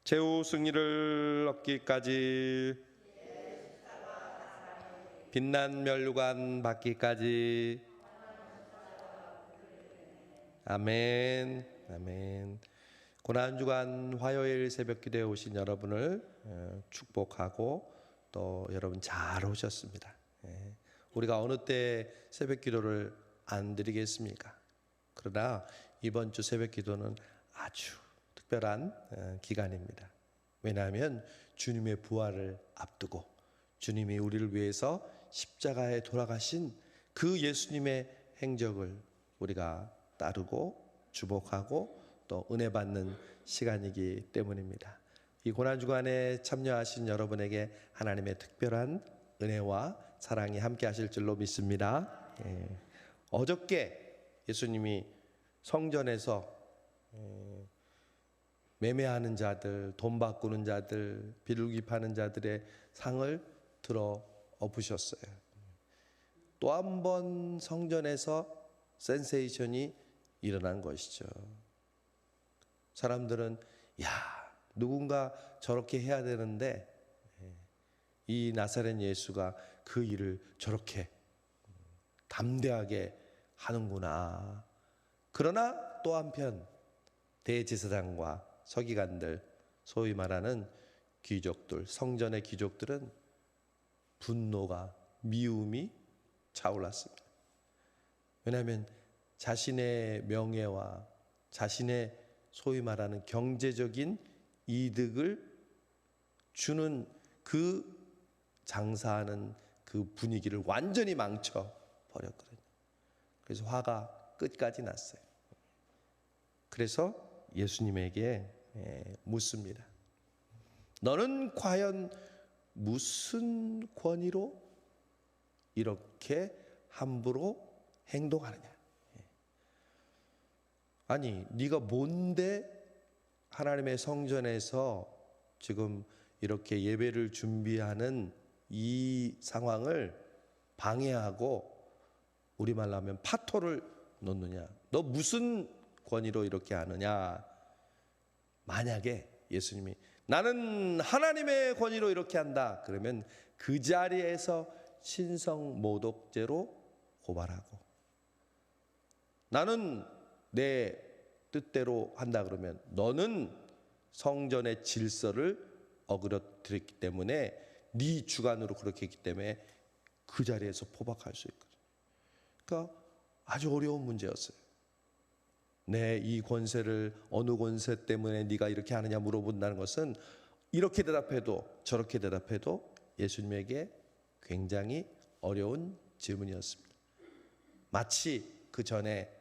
최후 승리를 얻기까지, 빛난 면류관 받기까지. 아멘. 아멘. 고난주간 화요일 새벽기도에 오신 여러분을 축복하고, 또 여러분 잘 오셨습니다. 우리가 어느 때 새벽기도를 안 드리겠습니까? 그러나 이번 주 새벽기도는 아주 특별한 기간입니다. 왜냐하면 주님의 부활을 앞두고 주님이 우리를 위해서 십자가에 돌아가신 그 예수님의 행적을 우리가 따르고 주목하고 또 은혜 받는 시간이기 때문입니다. 이 고난주간에 참여하신 여러분에게 하나님의 특별한 은혜와 사랑이 함께 하실 줄로 믿습니다. 어저께 예수님이 성전에서 매매하는 자들, 돈 바꾸는 자들, 비둘기 파는 자들의 상을 들어 엎으셨어요. 또 한 번 성전에서 센세이션이 일어난 것이죠. 사람들은 누군가 저렇게 해야 되는데 이 나사렛 예수가 그 일을 저렇게 담대하게 하는구나. 그러나 또 한편 대제사장과 서기관들, 소위 말하는 귀족들, 성전의 귀족들은 분노가, 미움이 차올랐습니다. 왜냐하면 자신의 명예와 자신의 소위 말하는 경제적인 이득을 주는 그 장사하는 그 분위기를 완전히 망쳐버렸거든요. 그래서 화가 끝까지 났어요. 그래서 예수님에게 묻습니다. 너는 과연 무슨 권위로 이렇게 함부로 행동하느냐? 아니, 네가 뭔데 하나님의 성전에서 지금 이렇게 예배를 준비하는 이 상황을 방해하고 우리말로 하면 파토를 놓느냐? 너 무슨 권위로 이렇게 하느냐? 만약에 예수님이 나는 하나님의 권위로 이렇게 한다 그러면 그 자리에서 신성모독죄로 고발하고, 나는 내 뜻대로 한다 그러면 너는 성전의 질서를 어그러뜨렸기 때문에 네 주관으로 그렇게 했기 때문에 그 자리에서 포박할 수 있거든요. 그러니까 아주 어려운 문제였어요. 내 이 권세를 어느 권세 때문에 네가 이렇게 하느냐 물어본다는 것은 이렇게 대답해도 저렇게 대답해도 예수님에게 굉장히 어려운 질문이었습니다. 마치 그 전에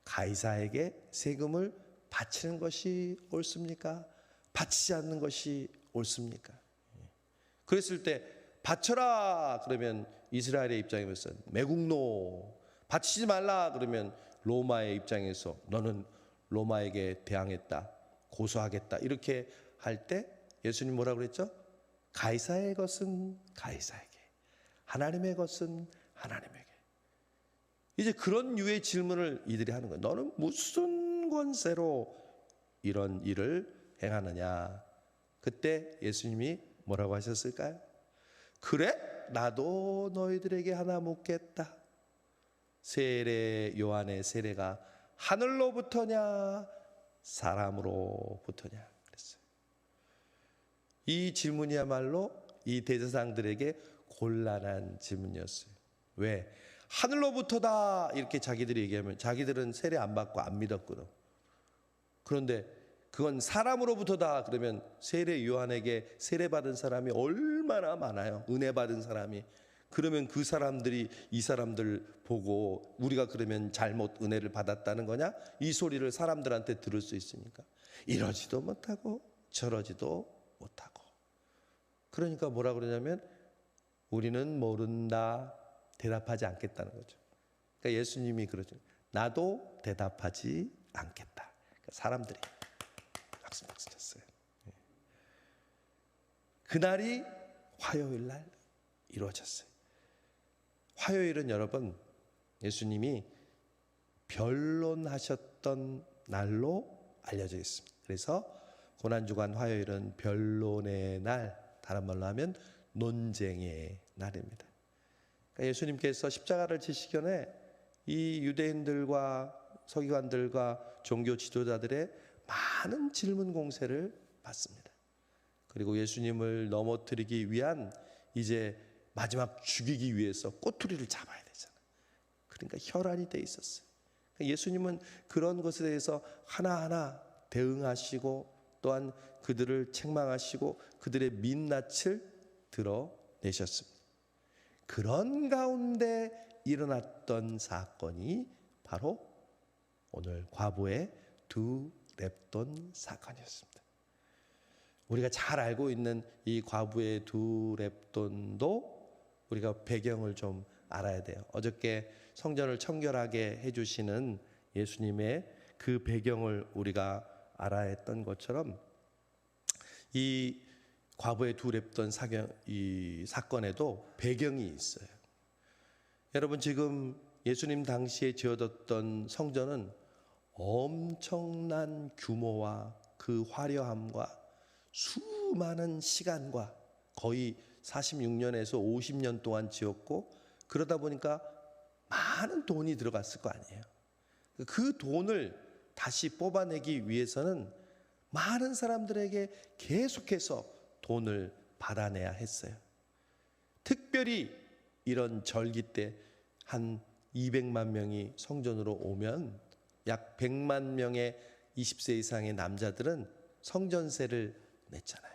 가이사에게 세금을 바치는 것이 옳습니까? 바치지 않는 것이 옳습니까? 그랬을 때 바쳐라 그러면 이스라엘의 입장에서 매국노, 바치지 말라 그러면 로마의 입장에서 너는 로마에게 대항했다, 고소하겠다 이렇게 할 때 예수님 뭐라고 그랬죠? 가이사의 것은 가이사에게, 하나님의 것은 하나님에게. 이제 그런 유의 질문을 이들이 하는 거예요. 너는 무슨 권세로 이런 일을 행하느냐? 그때 예수님이 뭐라고 하셨을까요? 그래? 나도 너희들에게 하나 묻겠다. 세례 요한의 세례가 하늘로부터냐 사람으로부터냐 그랬어요. 이 질문이야말로 이 대제사장들에게 곤란한 질문이었어요. 왜? 하늘로부터다 이렇게 자기들이 얘기하면 자기들은 세례 안 받고 안 믿었거든. 그런데 그건 사람으로부터다 그러면 세례 요한에게 세례 받은 사람이 얼마나 많아요. 은혜 받은 사람이. 그러면 그 사람들이 이 사람들 보고 우리가 그러면 잘못 은혜를 받았다는 거냐? 이 소리를 사람들한테 들을 수 있으니까 이러지도 못하고 저러지도 못하고. 그러니까 뭐라 그러냐면 우리는 모른다 대답하지 않겠다는 거죠. 그러니까 예수님이 그러죠. 나도 대답하지 않겠다. 그러니까 사람들이 박수 쳤어요. 그날이 화요일 날 이루어졌어요. 화요일은 여러분 예수님이 변론하셨던 날로 알려져 있습니다. 그래서 고난주간 화요일은 변론의 날, 다른 말로 하면 논쟁의 날입니다. 그러니까 예수님께서 십자가를 지시기 전에 이 유대인들과 서기관들과 종교 지도자들의 많은 질문 공세를 받습니다. 그리고 예수님을 넘어뜨리기 위한 이제 마지막 죽이기 위해서 꼬투리를 잡아야 되잖아요. 그러니까 혈안이 돼 있었어요. 예수님은 그런 것에 대해서 하나하나 대응하시고 또한 그들을 책망하시고 그들의 민낯을 드러내셨습니다. 그런 가운데 일어났던 사건이 바로 오늘 과부의 두 렙돈 사건이었습니다. 우리가 잘 알고 있는 이 과부의 두 렙돈도 우리가 배경을 좀 알아야 돼요. 어저께 성전을 청결하게 해주시는 예수님의 그 배경을 우리가 알아야 했던 것처럼 이 과부의 두 렙돈 이 사건에도 배경이 있어요. 여러분, 지금 예수님 당시에 지어졌던 성전은 엄청난 규모와 그 화려함과 수많은 시간과 거의 46년에서 50년 동안 지었고, 그러다 보니까 많은 돈이 들어갔을 거 아니에요. 그 돈을 다시 뽑아내기 위해서는 많은 사람들에게 계속해서 돈을 받아내야 했어요. 특별히 이런 절기 때 한 200만 명이 성전으로 오면 약 100만 명의 20세 이상의 남자들은 성전세를 냈잖아요.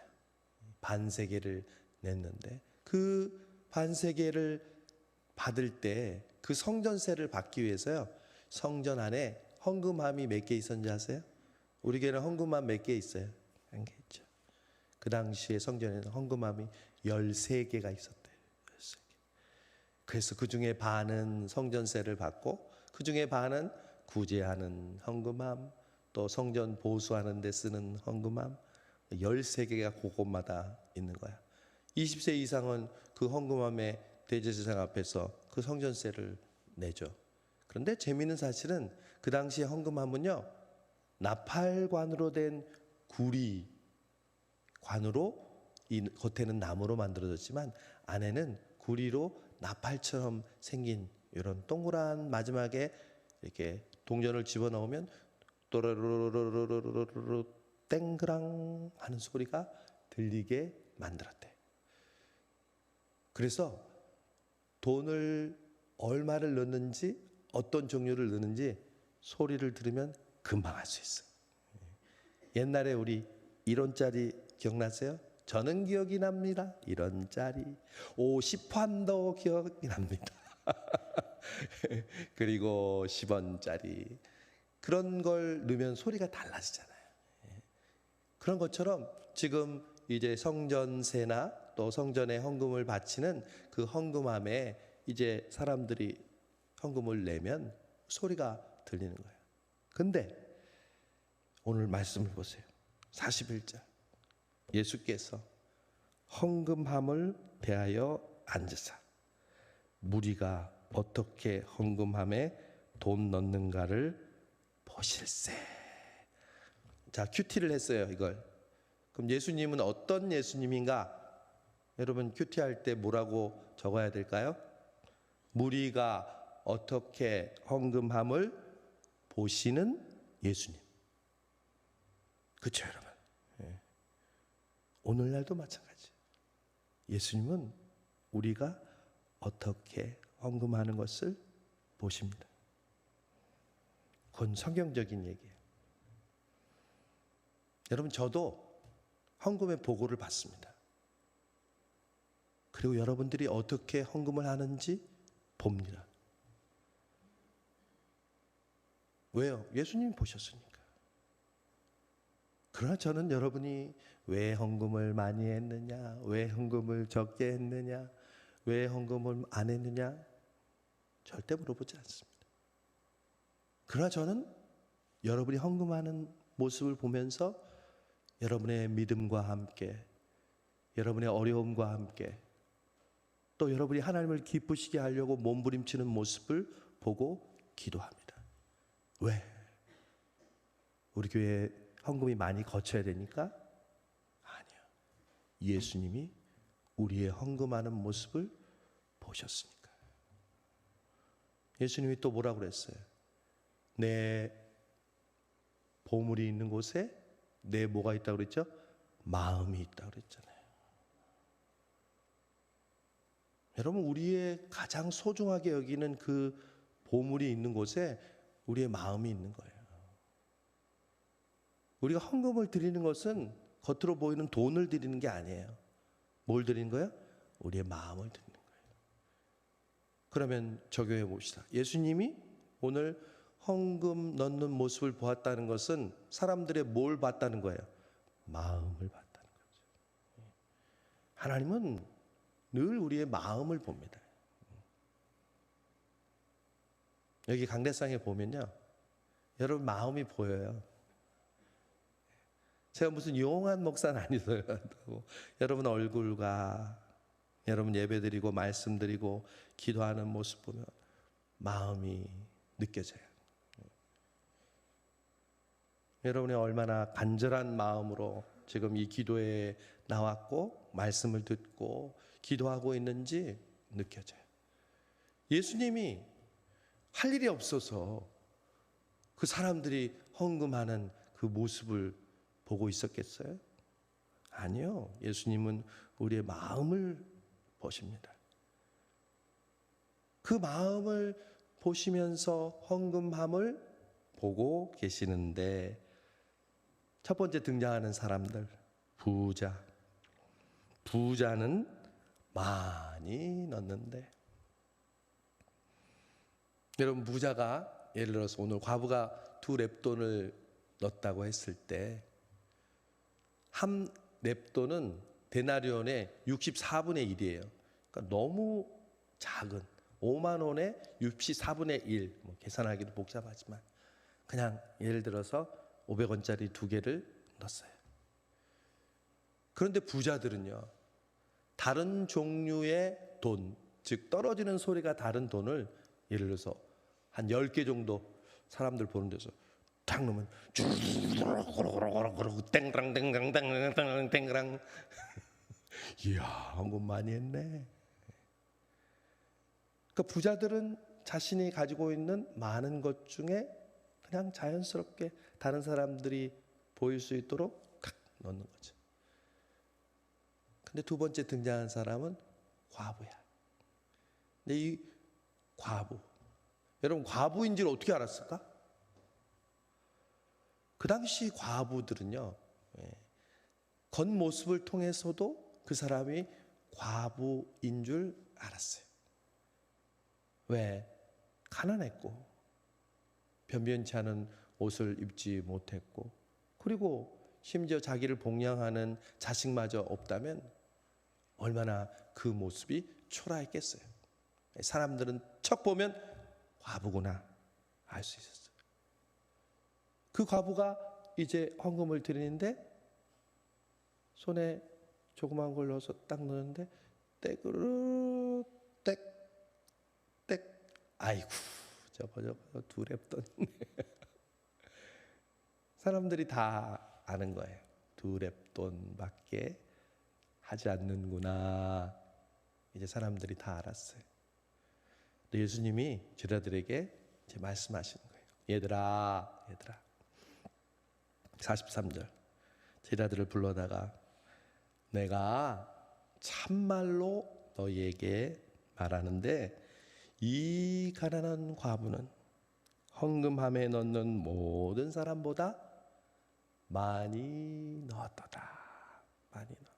반세계를 냈는데 그 반세계를 받을 때 그 성전세를 받기 위해서요, 성전 안에 헌금함이 몇 개 있었는지 아세요? 우리 교회는 헌금함 몇 개 있어요? 한 개 있죠. 그 당시에 성전에는 헌금함이 13개가 있었대요. 13개. 그래서 그 중에 반은 성전세를 받고 그 중에 반은 구제하는 헌금함, 또 성전 보수하는 데 쓰는 헌금함, 13개가 그곳마다 있는 거야. 20세 이상은 그 헌금함에 대제사장 앞에서 그 성전세를 내죠. 그런데 재미있는 사실은 그 당시에 헌금함은요, 나팔관으로 된 구리 관으로, 이 겉에는 나무로 만들어졌지만 안에는 구리로 나팔처럼 생긴 이런 동그란, 마지막에 이렇게 동전을 집어넣으면 또르르르르르르르 땡그랑 하는 소리가 들리게 만들었대. 그래서 돈을 얼마를 넣는지, 어떤 종류를 넣는지 소리를 들으면 금방 알 수 있어. 옛날에 우리 1원짜리 기억나세요? 저는 기억이 납니다. 1원짜리 50환도 기억이 납니다. 그리고 10원짜리 그런 걸 넣으면 소리가 달라지잖아요. 그런 것처럼 지금 이제 성전세나 또 성전에 헌금을 바치는 그 헌금함에 이제 사람들이 헌금을 내면 소리가 들리는 거예요. 근데 오늘 말씀을 보세요. 41절. 예수께서 헌금함을 대하여 앉으사 무리가 어떻게 헌금함에 돈 넣는가를 보실세. 자, 큐티를 했어요, 이걸. 그럼 예수님은 어떤 예수님인가? 여러분, 큐티할 때 뭐라고 적어야 될까요? 무리가 어떻게 헌금함을 보시는 예수님. 그렇죠, 여러분? 예. 오늘날도 마찬가지. 예수님은 우리가 어떻게 헌금하는 것을 보십니다. 그건 성경적인 얘기예요. 여러분, 저도 헌금의 보고를 받습니다. 그리고 여러분들이 어떻게 헌금을 하는지 봅니다. 왜요? 예수님이 보셨으니까. 그러나 저는 여러분이 왜 헌금을 많이 했느냐, 왜 헌금을 적게 했느냐, 왜 헌금을 안 했느냐 절대 물어보지 않습니다. 그러나 저는 여러분이 헌금하는 모습을 보면서 여러분의 믿음과 함께, 여러분의 어려움과 함께, 또 여러분이 하나님을 기쁘시게 하려고 몸부림치는 모습을 보고 기도합니다. 왜? 우리 교회 헌금이 많이 거쳐야 되니까? 아니요. 예수님이 우리의 헌금하는 모습을 보셨으니까. 예수님이 또 뭐라고 그랬어요? 내 보물이 있는 곳에 내 뭐가 있다고 그랬죠? 마음이 있다고 그랬잖아요. 여러분, 우리의 가장 소중하게 여기는 그 보물이 있는 곳에 우리의 마음이 있는 거예요. 우리가 헌금을 드리는 것은 겉으로 보이는 돈을 드리는 게 아니에요. 뭘 드리는 거예요? 우리의 마음을 드리는 거예요. 그러면 적용해 봅시다. 예수님이 오늘 헌금 넣는 모습을 보았다는 것은 사람들의 뭘 봤다는 거예요? 마음을 봤다는 거죠. 하나님은 늘 우리의 마음을 봅니다. 여기 강대상에 보면요, 여러분 마음이 보여요. 제가 무슨 용한 목사는 아니세요. 여러분 얼굴과 여러분 예배드리고 말씀드리고 기도하는 모습 보면 마음이 느껴져요. 여러분이 얼마나 간절한 마음으로 지금 이 기도에 나왔고 말씀을 듣고 기도하고 있는지 느껴져요. 예수님이 할 일이 없어서 그 사람들이 헌금하는 그 모습을 보고 있었겠어요? 아니요. 예수님은 우리의 마음을 보십니다. 그 마음을 보시면서 헌금함을 보고 계시는데, 첫 번째 등장하는 사람들, 부자는 많이 넣는데, 여러분 부자가 예를 들어서 오늘 과부가 2렙돈을 넣었다고 했을 때 한 렙돈은 데나리온의 64분의 1이에요. 그러니까 너무 작은 5만 원의 64분의 1, 계산하기도 복잡하지만 그냥 예를 들어서 500원짜리 2개를 넣었어요. 그런데 부자들은요, 다른 종류의 돈, 즉 떨어지는 소리가 다른 돈을 예를 들어서 한 10개 정도 사람들 보는 데서 탁 넣으면 땡그랑 이야, 헌금 많이 했네. 그러니까 부자들은 자신이 가지고 있는 많은 것 중에 그냥 자연스럽게 다른 사람들이 보일 수 있도록 탁 넣는 거죠. 근데 두 번째 등장한 사람은 과부야. 근데 이 과부, 여러분 과부인 줄 어떻게 알았을까? 그 당시 과부들은요, 겉모습을 통해서도 그 사람이 과부인 줄 알았어요. 왜? 가난했고 변변치 않은 옷을 입지 못했고, 그리고 심지어 자기를 복양하는 자식마저 없다면 얼마나 그 모습이 초라했겠어요. 사람들은 척 보면 과부구나 알 수 있었어요. 그 과부가 이제 헌금을 드리는데 손에 조그만 걸 넣어서 딱 넣는데 떼그르 떼 아이고 저거 2렙돈 사람들이 다 아는 거예요. 2렙돈밖에 하지 않는구나. 이제 사람들이 다 알았어요. 예수님이 제자들에게 이제 말씀하시는 거예요. 얘들아 43절 제자들을 불러다가 내가 참말로 너희에게 말하는데 이 가난한 과부는 헌금함에 넣는 모든 사람보다 많이 넣었도다. 많이 넣어.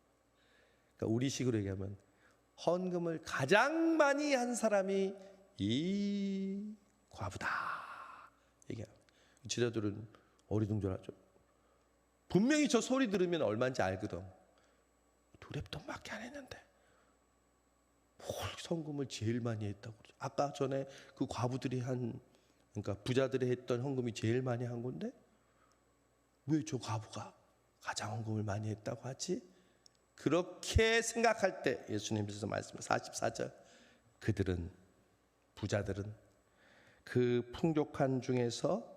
그러니까 우리식으로 얘기하면 헌금을 가장 많이 한 사람이 이 과부다. 얘기해요. 제자들은 어리둥절하죠. 분명히 저 소리 들으면 얼마인지 알거든. 2렙돈밖에 안 했는데 뭘 헌금을 제일 많이 했다고 그러죠. 아까 전에 그 과부들이 그러니까 부자들이 했던 헌금이 제일 많이 한 건데 왜 저 과부가 가장 헌금을 많이 했다고 하지? 그렇게 생각할 때 예수님께서 말씀하신 44절 부자들은 그 풍족한 중에서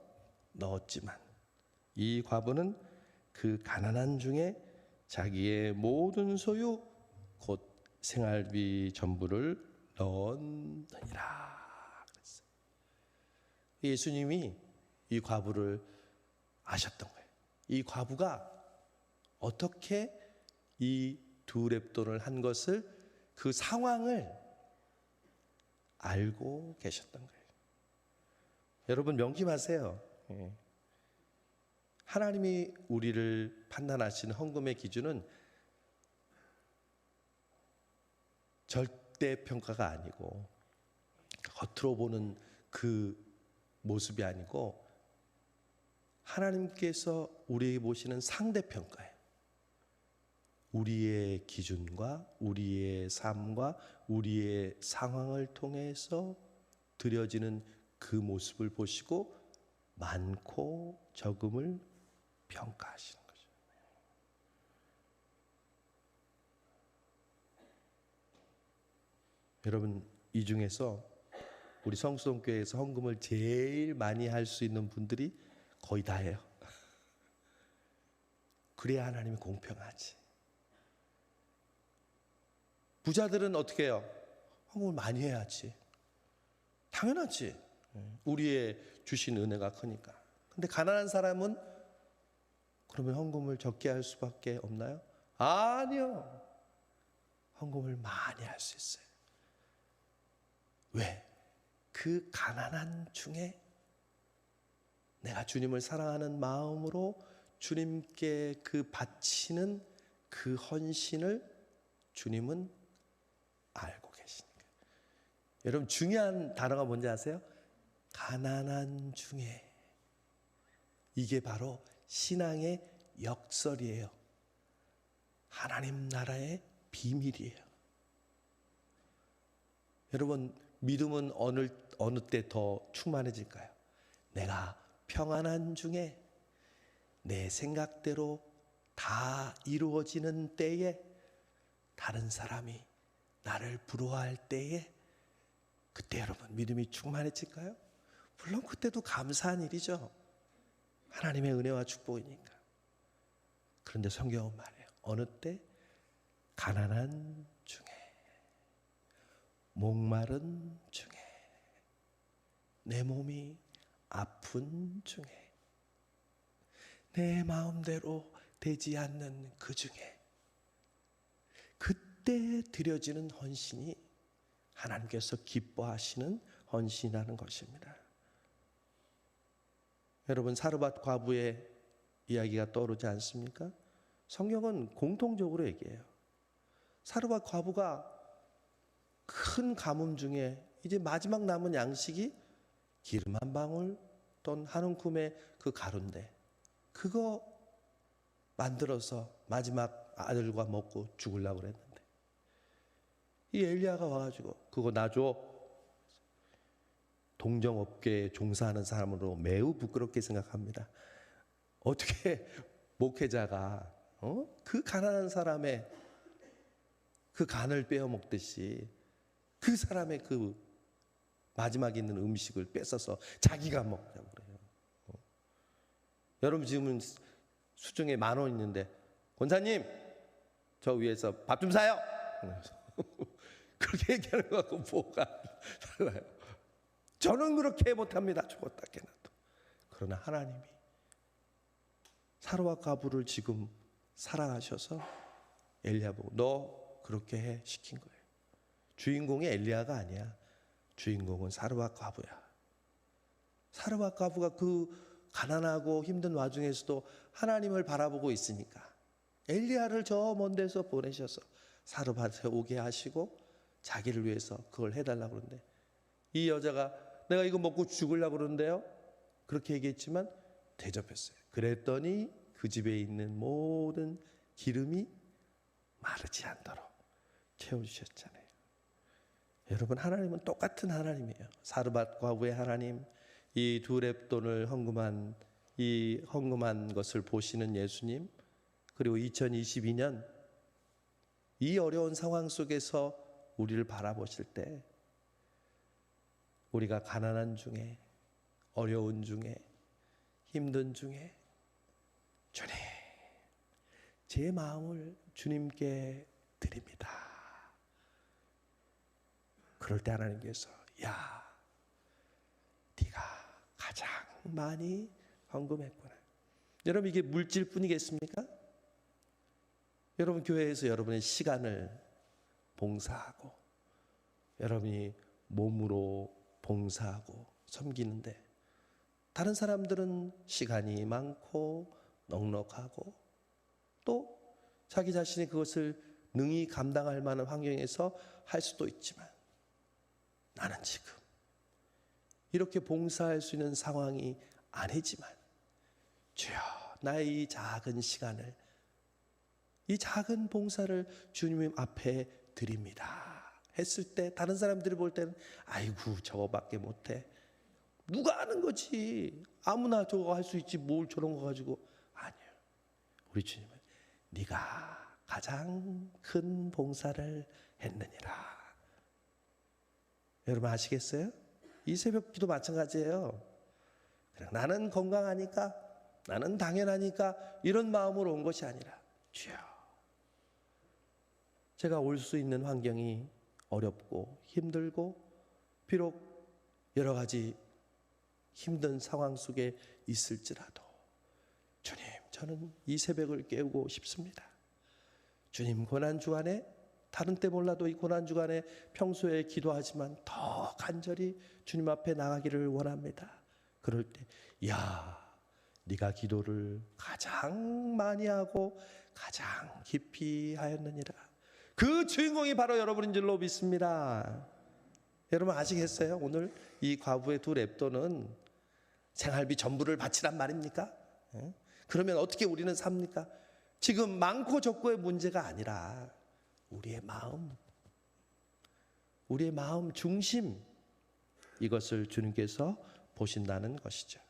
넣었지만 이 과부는 그 가난한 중에 자기의 모든 소유 곧 생활비 전부를 넣었느니라 그랬어요. 예수님이 이 과부를 아셨던 거예요. 이 과부가 어떻게 이 두 렙돈을 한 것을, 그 상황을 알고 계셨던 거예요. 여러분 명심하세요. 하나님이 우리를 판단하시는 헌금의 기준은 절대 평가가 아니고 겉으로 보는 그 모습이 아니고 하나님께서 우리에게 보시는 상대평가예요. 우리의 기준과 우리의 삶과 우리의 상황을 통해서 드려지는 그 모습을 보시고 많고 적음을 평가하시는 거죠. 여러분, 이 중에서 우리 성수동교회에서 헌금을 제일 많이 할 수 있는 분들이 거의 다예요. 그래야 하나님이 공평하지. 부자들은 어떻게 해요? 헌금을 많이 해야지. 당연하지. 우리의 주신 은혜가 크니까. 근데 가난한 사람은 그러면 헌금을 적게 할 수밖에 없나요? 아니요. 헌금을 많이 할 수 있어요. 왜? 그 가난한 중에 내가 주님을 사랑하는 마음으로 주님께 그 바치는 그 헌신을 주님은 알고 계시니까. 여러분, 중요한 단어가 뭔지 아세요? 가난한 중에. 이게 바로 신앙의 역설이에요. 하나님 나라의 비밀이에요. 여러분, 믿음은 어느 때 더 충만해질까요? 내가 평안한 중에 내 생각대로 다 이루어지는 때에, 다른 사람이 나를 부러워할 때에, 그때 여러분 믿음이 충만해질까요? 물론 그때도 감사한 일이죠. 하나님의 은혜와 축복이니까. 그런데 성경은 말해요. 어느 때? 가난한 중에, 목마른 중에, 내 몸이 아픈 중에, 내 마음대로 되지 않는 그 중에, 그때 드려지는 헌신이 하나님께서 기뻐하시는 헌신이라는 것입니다. 여러분, 사르밧 과부의 이야기가 떠오르지 않습니까? 성경은 공통적으로 얘기해요. 사르밧 과부가 큰 가뭄 중에 이제 마지막 남은 양식이 기름 한 방울 또는 한 움큼의 그 가루인데, 그거 만들어서 마지막 아들과 먹고 죽으려고 그랬는데, 이 엘리야가 와가지고 그거 놔줘. 동정업계에 종사하는 사람으로 매우 부끄럽게 생각합니다. 어떻게 목회자가 그 가난한 사람의 그 간을 빼어 먹듯이 그 사람의 그 마지막에 있는 음식을 뺏어서 자기가 먹자고 그래요. 여러분, 지금은 수중에 10,000원 있는데, 권사님 저 위에서 밥 좀 사요. 그렇게 얘기하는 거 갖고 뭐가 달라요? 저는 그렇게 못합니다. 죽었다 깨나도. 그러나 하나님이 사르밧 과부를 지금 사랑하셔서 엘리야 보고 너 그렇게 해 시킨 거예요. 주인공이 엘리야가 아니야. 주인공은 사르밧 과부야. 사르밧 과부가 그 가난하고 힘든 와중에서도 하나님을 바라보고 있으니까 엘리야를 저 먼 데서 보내셔서 사르밧에 오게 하시고 자기를 위해서 그걸 해달라고 그러는데, 이 여자가 내가 이거 먹고 죽으려고 그러는데요, 그렇게 얘기했지만 대접했어요. 그랬더니 그 집에 있는 모든 기름이 마르지 않도록 채워주셨잖아요. 여러분, 하나님은 똑같은 하나님이에요. 사르밧 과부의 하나님, 이 두 렙돈을 헌금한 것을 보시는 예수님, 그리고 2022년 이 어려운 상황 속에서 우리를 바라보실 때, 우리가 가난한 중에, 어려운 중에, 힘든 중에 주님 제 마음을 주님께 드립니다. 그럴 때 하나님께서 야, 네가 가장 많이 헌금했구나. 여러분, 이게 물질뿐이겠습니까? 여러분, 교회에서 여러분의 시간을 봉사하고 여러분이 몸으로 봉사하고 섬기는데, 다른 사람들은 시간이 많고 넉넉하고 또 자기 자신이 그것을 능히 감당할 만한 환경에서 할 수도 있지만, 나는 지금 이렇게 봉사할 수 있는 상황이 아니지만 주여, 나의 이 작은 시간을, 이 작은 봉사를 주님 앞에 드립니다 했을 때, 다른 사람들이 볼 때는 아이고 저거밖에 못해, 누가 아는 거지, 아무나 저거 할 수 있지, 뭘 저런 거 가지고. 아니에요. 우리 주님은 네가 가장 큰 봉사를 했느니라. 여러분 아시겠어요? 이 새벽 기도 마찬가지예요. 그냥 나는 건강하니까, 나는 당연하니까 이런 마음으로 온 것이 아니라, 주여, 제가 올 수 있는 환경이 어렵고 힘들고 비록 여러 가지 힘든 상황 속에 있을지라도 주님, 저는 이 새벽을 깨우고 싶습니다. 주님, 고난주간에, 다른 때 몰라도 이 고난주간에 평소에 기도하지만 더 간절히 주님 앞에 나가기를 원합니다. 그럴 때 야, 네가 기도를 가장 많이 하고 가장 깊이 하였느니라. 그 주인공이 바로 여러분인 줄로 믿습니다. 여러분 아시겠어요? 오늘 이 과부의 두 랩돈은 생활비 전부를 바치란 말입니까? 그러면 어떻게 우리는 삽니까? 지금 많고 적고의 문제가 아니라 우리의 마음 중심, 이것을 주님께서 보신다는 것이죠.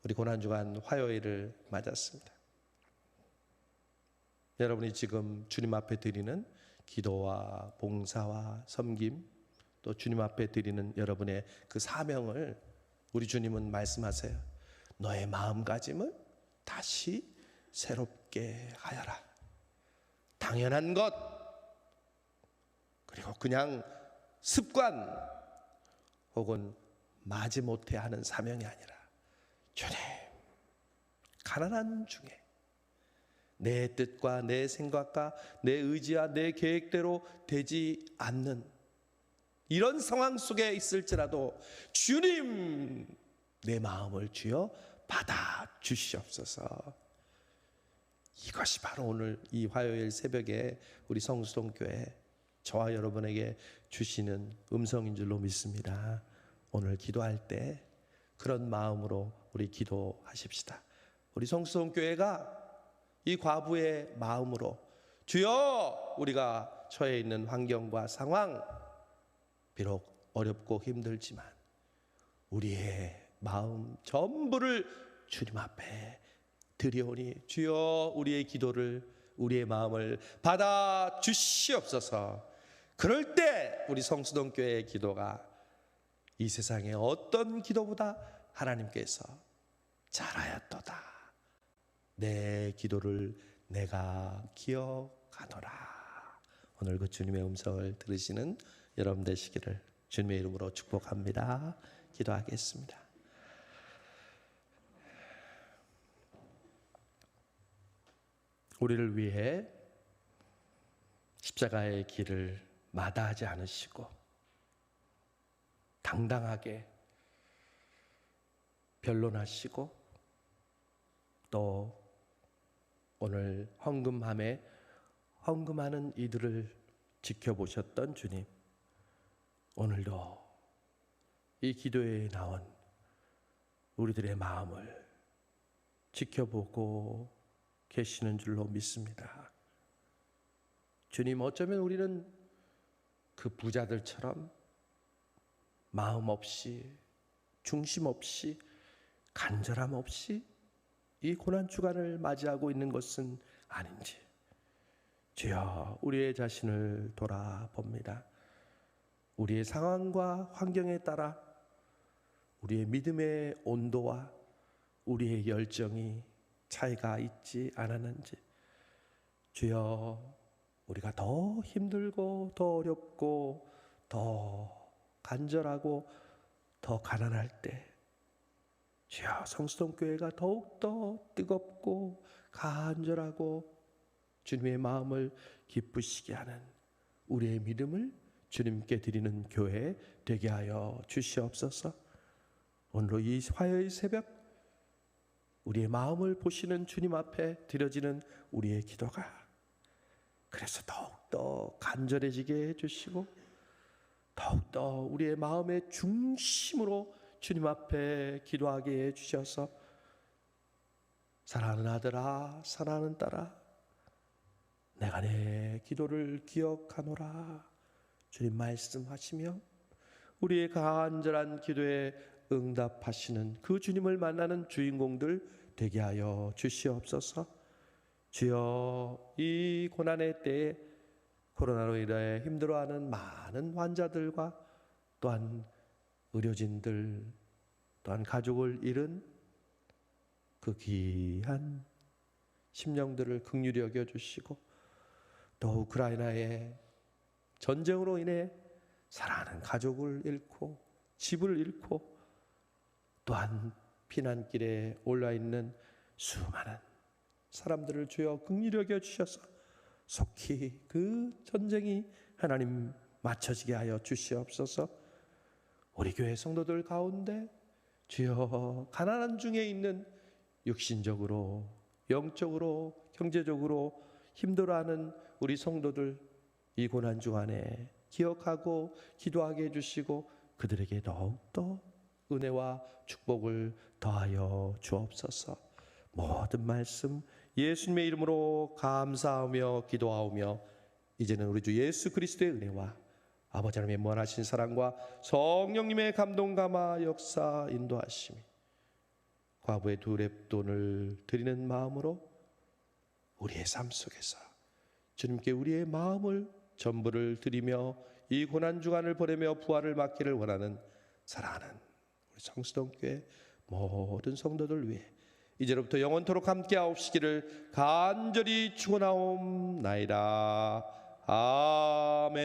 우리 고난주간 화요일을 맞았습니다. 여러분이 지금 주님 앞에 드리는 기도와 봉사와 섬김, 또 주님 앞에 드리는 여러분의 그 사명을 우리 주님은 말씀하세요. 너의 마음가짐을 다시 새롭게 하여라. 당연한 것, 그리고 그냥 습관 혹은 마지못해 하는 사명이 아니라, 주님, 가난한 중에 내 뜻과 내 생각과 내 의지와 내 계획대로 되지 않는 이런 상황 속에 있을지라도 주님, 내 마음을 주여 받아 주시옵소서. 이것이 바로 오늘 이 화요일 새벽에 우리 성수동교회 저와 여러분에게 주시는 음성인 줄로 믿습니다. 오늘 기도할 때 그런 마음으로 우리 기도하십시다. 우리 성수동교회가 이 과부의 마음으로, 주여, 우리가 처해 있는 환경과 상황 비록 어렵고 힘들지만 우리의 마음 전부를 주님 앞에 드리오니 주여, 우리의 기도를, 우리의 마음을 받아 주시옵소서. 그럴 때 우리 성수동교회의 기도가 이 세상의 어떤 기도보다 하나님께서 잘하였도다. 내 기도를 내가 기억하노라. 오늘 그 주님의 음성을 들으시는 여러분 되시기를 주님의 이름으로 축복합니다. 기도하겠습니다. 우리를 위해 십자가의 길을 마다하지 않으시고 당당하게 변론하시고, 또 오늘 헌금함에 헌금하는 이들을 지켜보셨던 주님, 오늘도 이 기도에 나온 우리들의 마음을 지켜보고 계시는 줄로 믿습니다. 주님, 어쩌면 우리는 그 부자들처럼 마음 없이, 중심 없이, 간절함 없이 이 고난주간을 맞이하고 있는 것은 아닌지, 주여, 우리의 자신을 돌아봅니다. 우리의 상황과 환경에 따라 우리의 믿음의 온도와 우리의 열정이 차이가 있지 않았는지, 주여, 우리가 더 힘들고 더 어렵고 더 간절하고 더 가난할 때 주여, 성수동교회가 더욱더 뜨겁고 간절하고 주님의 마음을 기쁘시게 하는 우리의 믿음을 주님께 드리는 교회 되게 하여 주시옵소서. 오늘로 이 화요일 새벽 우리의 마음을 보시는 주님 앞에 드려지는 우리의 기도가 그래서 더욱더 간절해지게 해주시고 더욱더 우리의 마음의 중심으로 주님 앞에 기도하게 해주셔서 사랑하는 아들아, 사랑하는 딸아, 내가 내 기도를 기억하노라 주님 말씀하시며 우리의 간절한 기도에 응답하시는 그 주님을 만나는 주인공들 되게 하여 주시옵소서. 주여, 이 고난의 때에 코로나로 인해 힘들어하는 많은 환자들과 또한 의료진들 또한 가족을 잃은 그 귀한 심령들을 긍휼히 여겨주시고 또 우크라이나의 전쟁으로 인해 사랑하는 가족을 잃고 집을 잃고 또한 피난길에 올라있는 수많은 사람들을 주여 긍휼히 여겨주셔서 속히 그 전쟁이 하나님 맞춰지게 하여 주시옵소서. 우리 교회 성도들 가운데 주여 가난한 중에 있는 육신적으로 영적으로 경제적으로 힘들어하는 우리 성도들 이 고난 중 안에 기억하고 기도하게 해주시고 그들에게 더욱더 은혜와 축복을 더하여 주옵소서. 모든 말씀 예수님의 이름으로 감사하며 기도하오며 이제는 우리 주 예수 그리스도의 은혜와 아버지 하나님의 무한하신 사랑과 성령님의 감동 감화 역사 인도하심이 과부의 두 렙돈을 드리는 마음으로 우리의 삶 속에서 주님께 우리의 마음을 전부를 드리며 이 고난 주간을 보내며 부활을 맞기를 원하는 사랑하는 우리 성수동교회 모든 성도들 위해 이제로부터 영원토록 함께 하옵시기를 간절히 축원하옵나이다. 아멘.